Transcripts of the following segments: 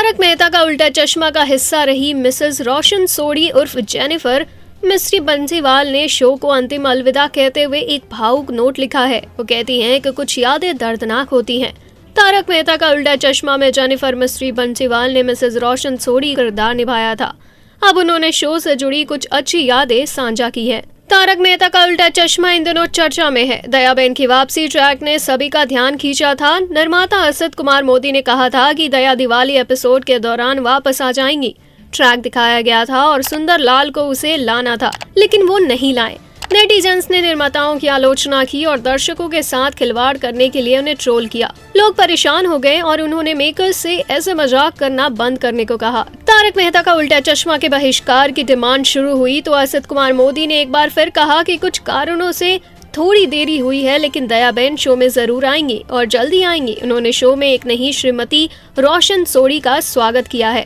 तारक मेहता का उल्टा चश्मा का हिस्सा रही मिसेस रोशन सोढ़ी उर्फ जेनिफर मिस्ट्री बंसीवाल ने शो को अंतिम अलविदा कहते हुए एक भावुक नोट लिखा है। वो कहती हैं कि कुछ यादें दर्दनाक होती हैं। तारक मेहता का उल्टा चश्मा में जेनिफर मिस्ट्री बंसीवाल ने मिसेस रोशन सोढ़ी किरदार निभाया था। अब उन्होंने शो से जुड़ी कुछ अच्छी यादें साझा की है। तारक मेहता का उल्टा चश्मा इन दिनों चर्चा में है। दयाबेन की वापसी ट्रैक ने सभी का ध्यान खींचा था। निर्माता असद कुमार मोदी ने कहा था कि दया दिवाली एपिसोड के दौरान वापस आ जाएंगी। ट्रैक दिखाया गया था और सुंदर लाल को उसे लाना था, लेकिन वो नहीं लाए। नेटिजन्स ने निर्माताओं की आलोचना की और दर्शकों के साथ खिलवाड़ करने के लिए उन्हें ट्रोल किया। लोग परेशान हो गए और उन्होंने मेकर्स से ऐसे मजाक करना बंद करने को कहा। तारक मेहता का उल्टा चश्मा के बहिष्कार की डिमांड शुरू हुई तो असद कुमार मोदी ने एक बार फिर कहा कि कुछ कारणों से थोड़ी देरी हुई है, लेकिन दयाबेन शो में जरूर आएंगी और जल्दी आएंगी। उन्होंने शो में एक नई श्रीमती रोशन सोढ़ी का स्वागत किया है।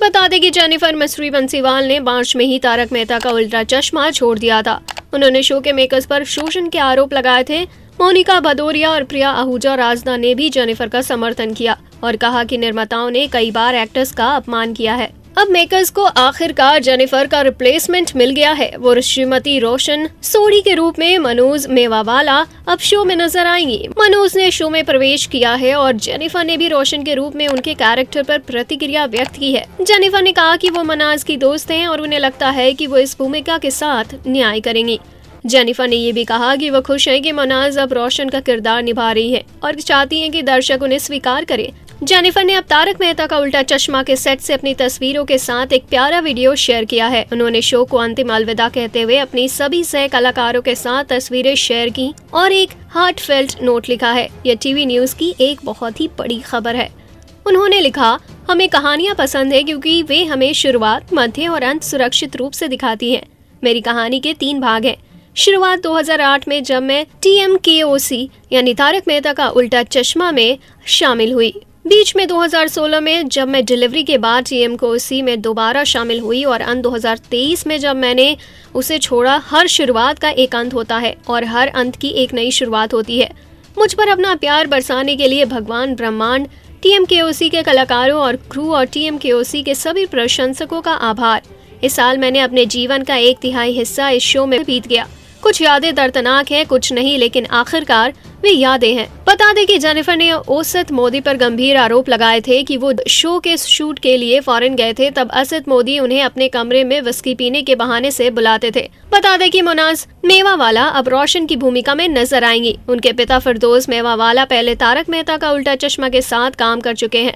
बता दें कि जेनिफर मिस्ट्री बंसीवाल ने मार्च में ही तारक मेहता का उल्टा चश्मा छोड़ दिया था। उन्होंने शो के मेकर्स पर शोषण के आरोप लगाए थे। मोनिका भदौरिया और प्रिया आहूजा राजना ने भी जेनिफर का समर्थन किया और कहा कि निर्माताओं ने कई बार एक्टर्स का अपमान किया है। अब मेकर्स को आखिरकार जेनिफर का रिप्लेसमेंट मिल गया है। वो श्रीमती रोशन सोढ़ी के रूप में मनोज मेवावाला अब शो में नजर आएंगी। मनोज ने शो में प्रवेश किया है और जेनिफर ने भी रोशन के रूप में उनके कैरेक्टर पर प्रतिक्रिया व्यक्त की है। जेनिफर ने कहा कि वो मनाज की दोस्त हैं और उन्हें लगता है कि वो इस भूमिका के साथ न्याय करेंगी। जेनिफर ने ये भी कहा कि वो खुश है कि मनाज अब रोशन का किरदार निभा रही है और चाहती हैं कि दर्शक उन्हें स्वीकार करे। जेनिफर ने अब तारक मेहता का उल्टा चश्मा के सेट से अपनी तस्वीरों के साथ एक प्यारा वीडियो शेयर किया है। उन्होंने शो को अंतिम अलविदा कहते हुए अपनी सभी सह कलाकारों के साथ तस्वीरें शेयर की और एक हार्टफेल्ट नोट लिखा है। यह टीवी न्यूज की एक बहुत ही बड़ी खबर है। उन्होंने लिखा, हमें कहानियां पसंद है क्योंकि वे हमें शुरुआत, मध्य और अंत सुरक्षित रूप से दिखाती हैं। मेरी कहानी के 3 भाग हैं। शुरुआत 2008 में जब मैं TMKOC यानी तारक मेहता का उल्टा चश्मा में शामिल हुई। बीच में 2016 में जब मैं डिलीवरी के बाद TMKOC में दोबारा शामिल हुई और अंत 2023 में जब मैंने उसे छोड़ा। हर शुरुआत का एक अंत होता है और हर अंत की एक नई शुरुआत होती है। मुझ पर अपना प्यार बरसाने के लिए भगवान, ब्रह्मांड, TMKOC के कलाकारों और क्रू और TMKOC के सभी प्रशंसकों का आभार। इस साल मैंने अपने जीवन का 1/3 हिस्सा इस शो में बीत गया। कुछ यादें दर्दनाक हैं, कुछ नहीं, लेकिन आखिरकार वे यादें हैं। बता दें कि जेनिफर ने असद मोदी पर गंभीर आरोप लगाए थे कि वो शो के शूट के लिए फॉरेन गए थे। तब असद मोदी उन्हें अपने कमरे में विस्की पीने के बहाने से बुलाते थे। बता दें कि मुनाज मेवावाला अब रोशन की भूमिका में नजर आएंगी। उनके पिता फिरदौस मेवावाला पहले तारक मेहता का उल्टा चश्मा के साथ काम कर चुके हैं।